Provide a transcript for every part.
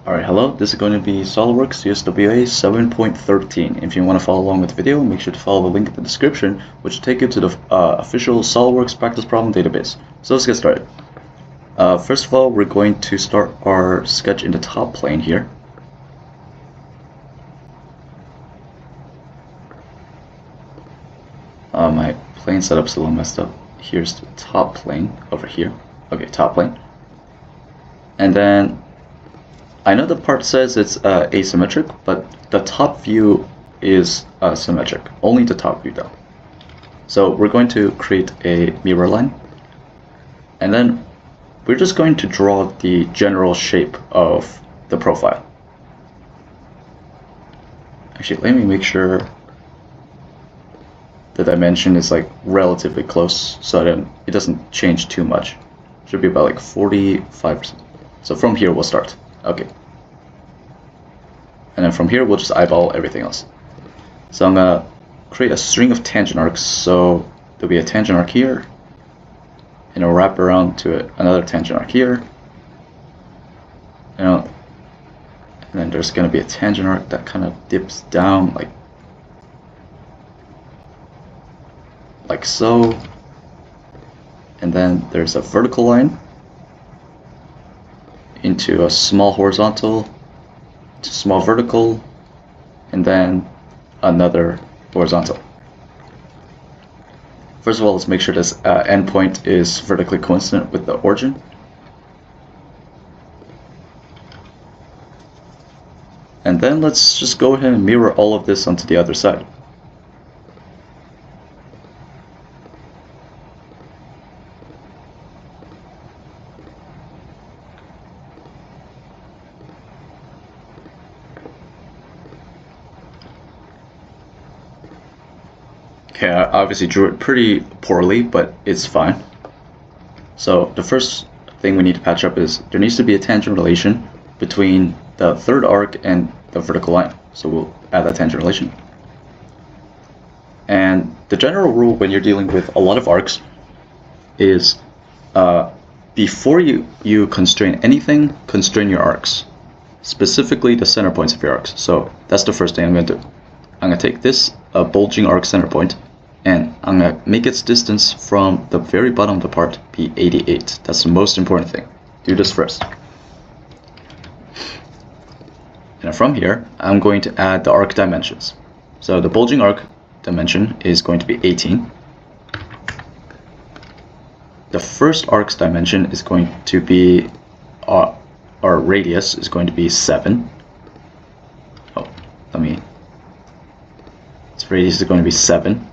Alright, hello, this is going to be Solidworks CSWA 7.13. If you want to follow along with the video, make sure to follow the link in the description, which will take you to the official Solidworks practice problem database. So let's get started. First of all, we're going to start our sketch in the top plane here. My plane setup's a little messed up. Here's the top plane over here. Okay, top plane. And then I know the part says it's asymmetric, but the top view is symmetric. Only the top view though. So we're going to create a mirror line. And then we're just going to draw the general shape of the profile. Actually, let me make sure the dimension is like relatively close so that it doesn't change too much. Should be about like 45%. So from here we'll start. Okay. And then from here we'll just eyeball everything else. So I'm gonna create a string of tangent arcs. So there'll be a tangent arc here, and it'll wrap around to it another tangent arc here. And then there's gonna be a tangent arc that kind of dips down like so. And then there's a vertical line into a small horizontal, to small vertical, and then another horizontal. First of all, let's make sure this endpoint is vertically coincident with the origin. And then let's just go ahead and mirror all of this onto the other side. Okay, I obviously drew it pretty poorly, but it's fine. So the first thing we need to patch up is there needs to be a tangent relation between the third arc and the vertical line. So we'll add that tangent relation. And the general rule when you're dealing with a lot of arcs is before you constrain anything, constrain your arcs. Specifically the center points of your arcs. So that's the first thing I'm going to do. I'm going to take this bulging arc center point, and I'm going to make its distance from the very bottom of the part be 88. That's the most important thing. Do this first. And from here, I'm going to add the arc dimensions. So the bulging arc dimension is going to be 18. The first arc's dimension is going to be, our radius is going to be 7. Oh, its radius is going to be 7.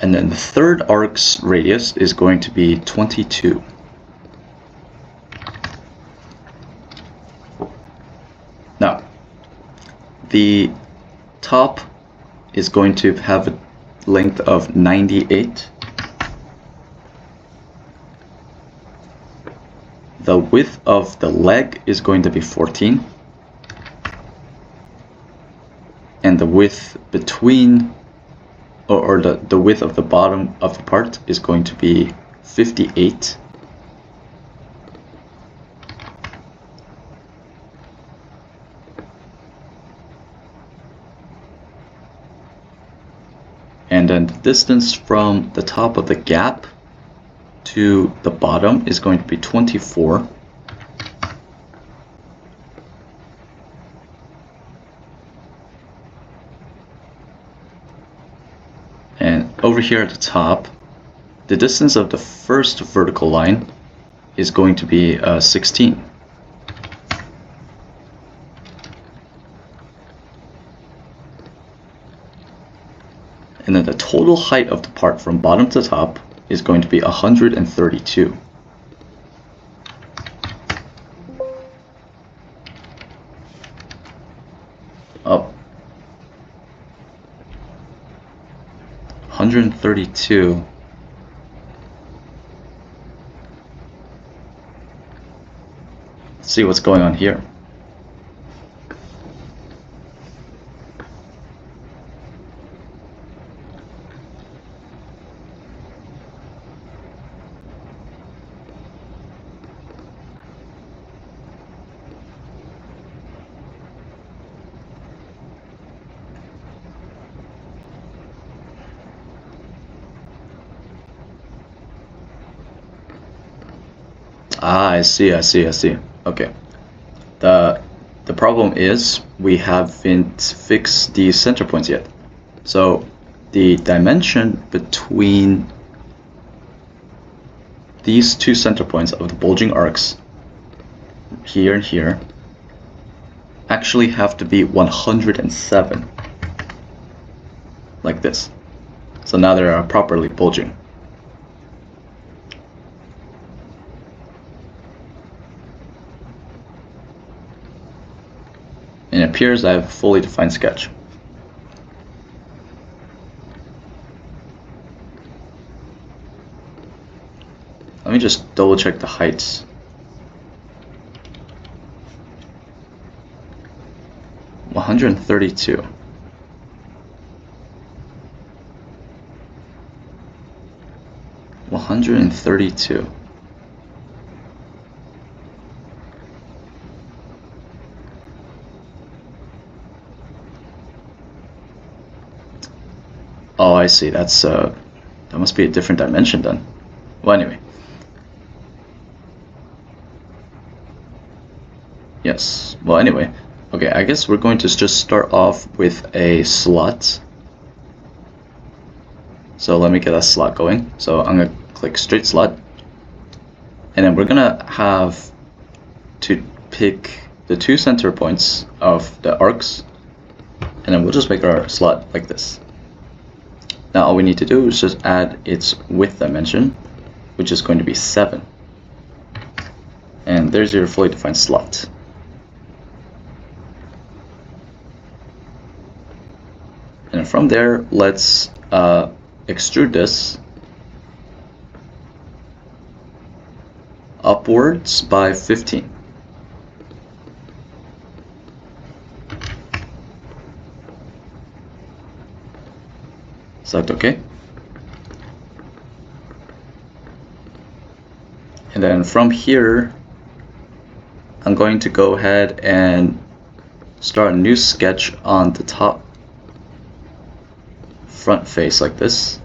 And then the third arc's radius is going to be 22. Now, the top is going to have a length of 98. The width of the leg is going to be 14. And the width between, or the width of the bottom of the part is going to be 58. And then the distance from the top of the gap to the bottom is going to be 24. And over here at the top, the distance of the first vertical line is going to be 16. And then the total height of the part from bottom to top is going to be 132. Up. 132. Let's see what's going on here. Ah, I see. Okay. The problem is we haven't fixed the center points yet. So the dimension between these two center points of the bulging arcs, here and here, actually have to be 107. Like this. So now they are properly bulging. And it appears I have a fully defined sketch. Let me just double check the heights. $132. $132. Oh, I see. That's that must be a different dimension then. Well, anyway. Yes. Well, anyway. Okay, I guess we're going to just start off with a slot. So let me get a slot going. So I'm going to click straight slot. And then we're going to have to pick the two center points of the arcs. And then we'll just make our slot like this. Now all we need to do is just add its width dimension, which is going to be 7. And there's your fully defined slot. And from there, let's extrude this upwards by 15. Select OK. And then from here, I'm going to go ahead and start a new sketch on the top front face like this.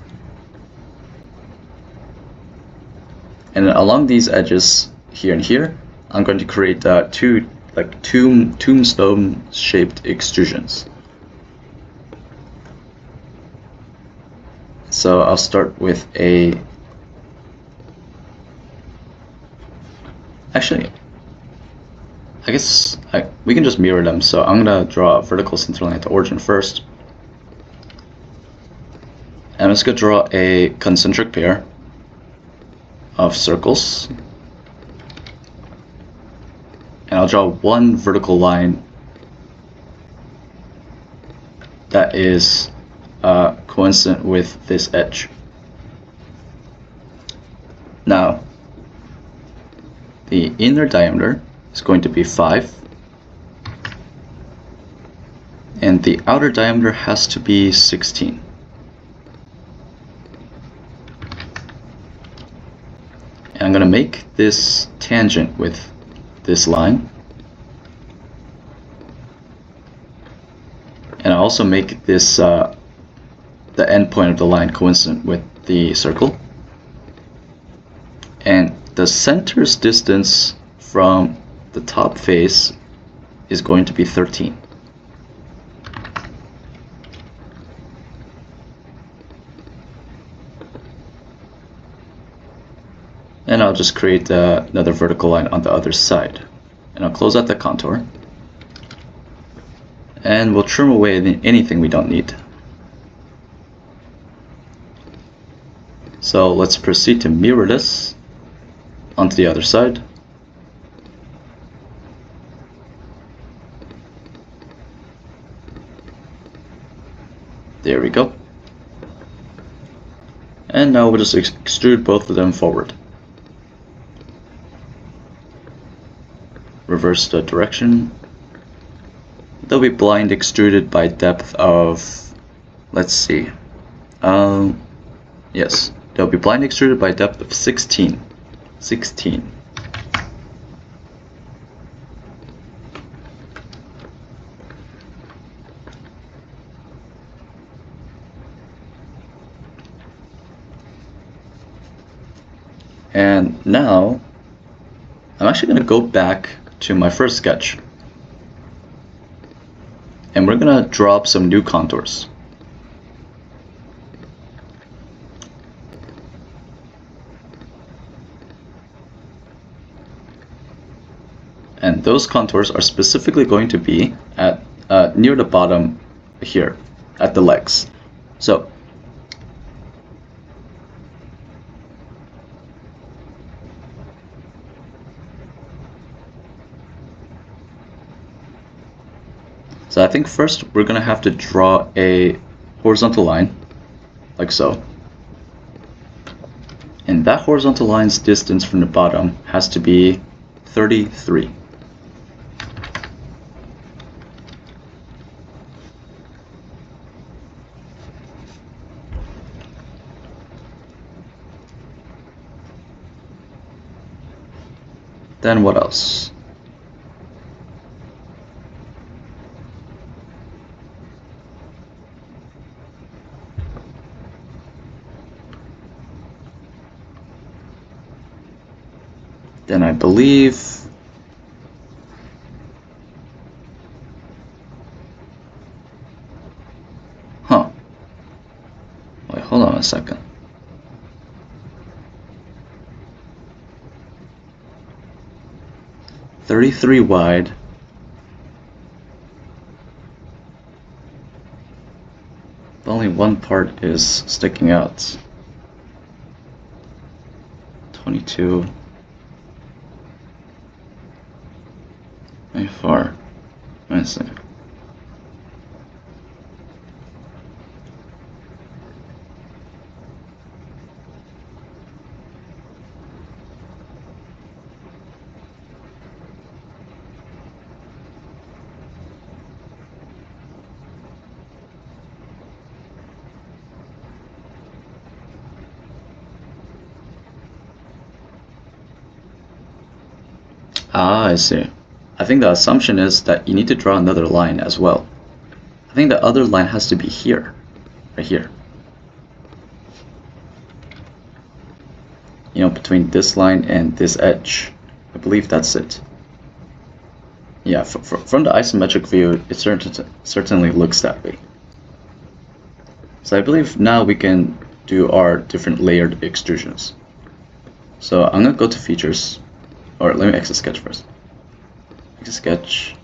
And along these edges here and here, I'm going to create two tombstone shaped extrusions. So I'll start with a, actually, I guess we can just mirror them. So I'm gonna draw a vertical center line at the origin first. And I'm just gonna draw a concentric pair of circles. And I'll draw one vertical line that is coincident with this edge. Now, the inner diameter is going to be 5, and the outer diameter has to be 16. And I'm going to make this tangent with this line. And I also make this the end point of the line coincident with the circle. And the center's distance from the top face is going to be 13. And I'll just create another vertical line on the other side. And I'll close out the contour. And we'll trim away anything we don't need. So let's proceed to mirror this onto the other side. There we go. And now we'll just extrude both of them forward. Reverse the direction. They'll be blind extruded by depth of, let's see, yes, they'll be blind extruded by depth of 16. And now I'm actually going to go back to my first sketch. And we're going to draw up some new contours. And those contours are specifically going to be at near the bottom here, at the legs. So I think first we're going to have to draw a horizontal line, like so. And that horizontal line's distance from the bottom has to be 33. Then what else? Then I believe wait, hold on a second. "33 wide, only one part is sticking out. 22. 24. Wait a second. Ah, I see. I think the assumption is that you need to draw another line as well. I think the other line has to be here, right here. You know, between this line and this edge. I believe that's it. Yeah, from the isometric view, it certainly looks that way. So I believe now we can do our different layered extrusions. So I'm going to go to features, or let me exit sketch first. Exit sketch.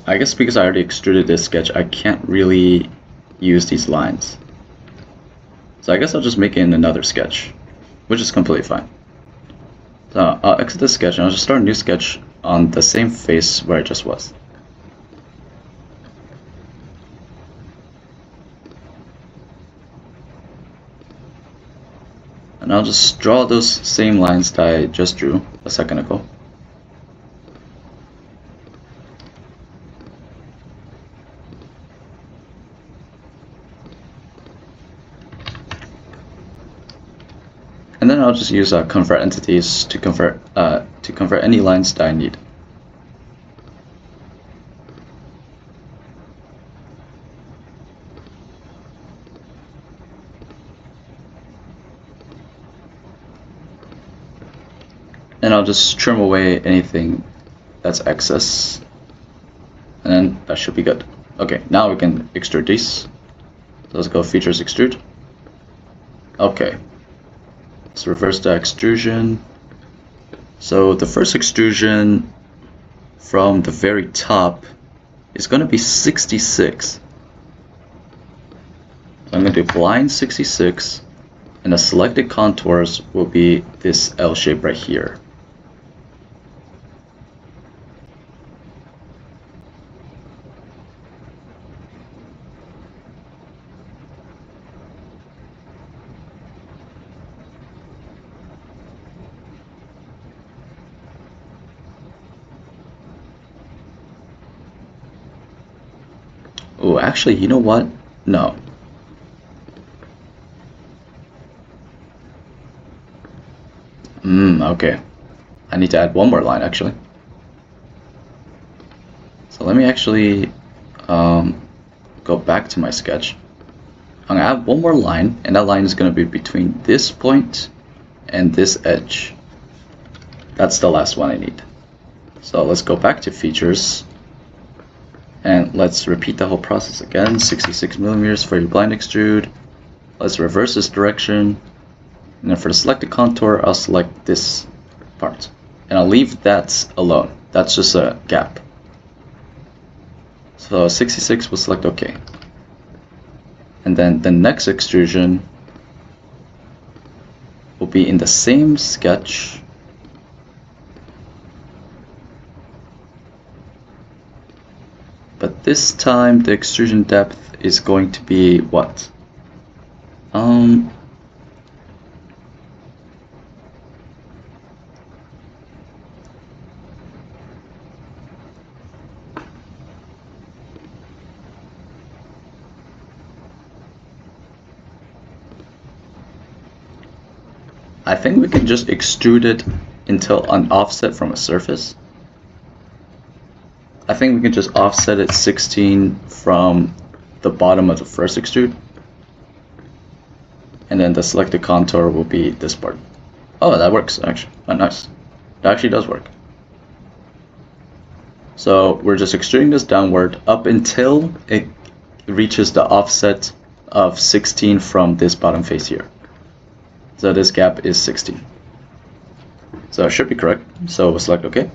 I guess because I already extruded this sketch, I can't really use these lines. So I guess I'll just make it in another sketch, which is completely fine. So I'll exit this sketch and I'll just start a new sketch on the same face where I just was. And I'll just draw those same lines that I just drew a second ago. And then I'll just use convert entities to convert any lines that I need. And I'll just trim away anything that's excess. And then that should be good. Okay, now we can extrude these. So let's go features extrude. Okay. Let's reverse the extrusion. So the first extrusion from the very top is going to be 66. So I'm going to do blind 66, and the selected contours will be this L shape right here. Oh, actually, you know what? No. Okay. I need to add one more line, actually. So let me actually go back to my sketch. I'm gonna add one more line, and that line is gonna be between this point and this edge. That's the last one I need. So let's go back to features, and let's repeat the whole process again. 66 millimeters for your blind extrude. Let's reverse this direction, and then for the selected contour, I'll select this part, and I'll leave that alone. That's just a gap. So 66, we'll select OK. And then the next extrusion will be in the same sketch. But this time the extrusion depth is going to be what? I think we can just extrude it until an offset from a surface. I think we can just offset it 16 from the bottom of the first extrude. And then the selected contour will be this part. Oh, that works actually. Oh, nice. That actually does work. So we're just extruding this downward up until it reaches the offset of 16 from this bottom face here. So this gap is 16. So it should be correct. So we'll select OK.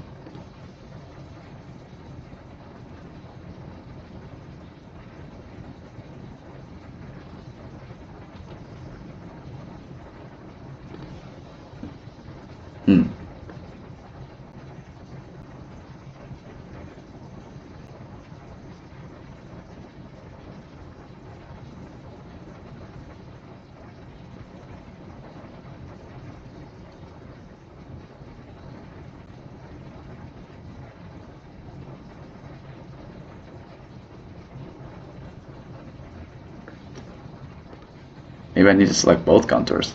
Maybe I need to select both contours.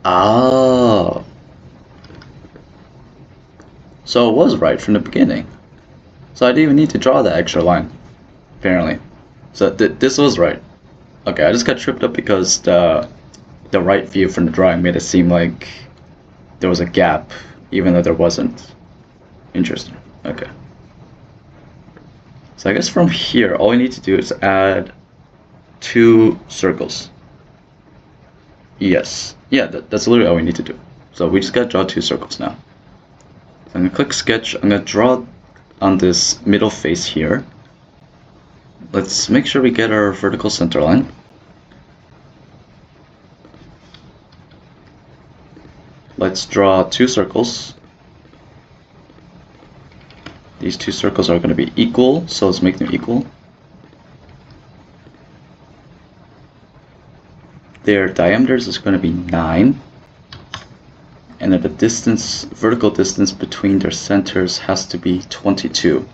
Oh. So it was right from the beginning. So I didn't even need to draw that extra line, apparently. So this was right. Okay, I just got tripped up because the right view from the drawing made it seem like there was a gap, even though there wasn't. Interesting. Okay. So I guess from here, all we need to do is add 2 circles. Yes. Yeah, that's literally all we need to do. So we just gotta draw 2 circles now. So I'm gonna click sketch. I'm gonna draw on this middle face here. Let's make sure we get our vertical center line. Let's draw 2 circles. These 2 circles are going to be equal, so let's make them equal. Their diameters is going to be 9. And then the distance, vertical distance between their centers has to be 22.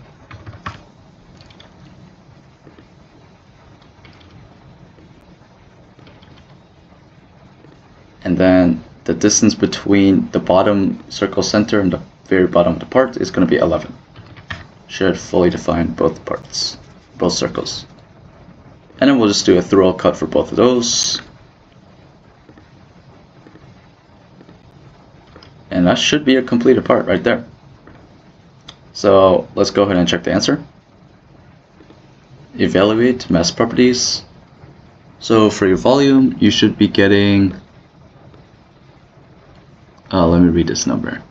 And then the distance between the bottom circle center and the very bottom of the part is going to be 11. Should fully define both parts, both circles. And then we'll just do a through-hole cut for both of those. And that should be a completed part right there. So let's go ahead and check the answer. Evaluate mass properties. So for your volume, you should be getting, let me read this number.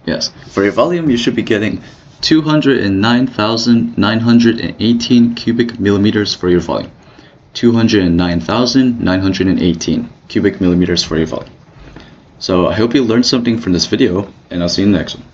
Yes, for your volume, you should be getting 209,918 cubic millimeters for your volume. 209,918 cubic millimeters for your volume. So I hope you learned something from this video, and I'll see you in the next one.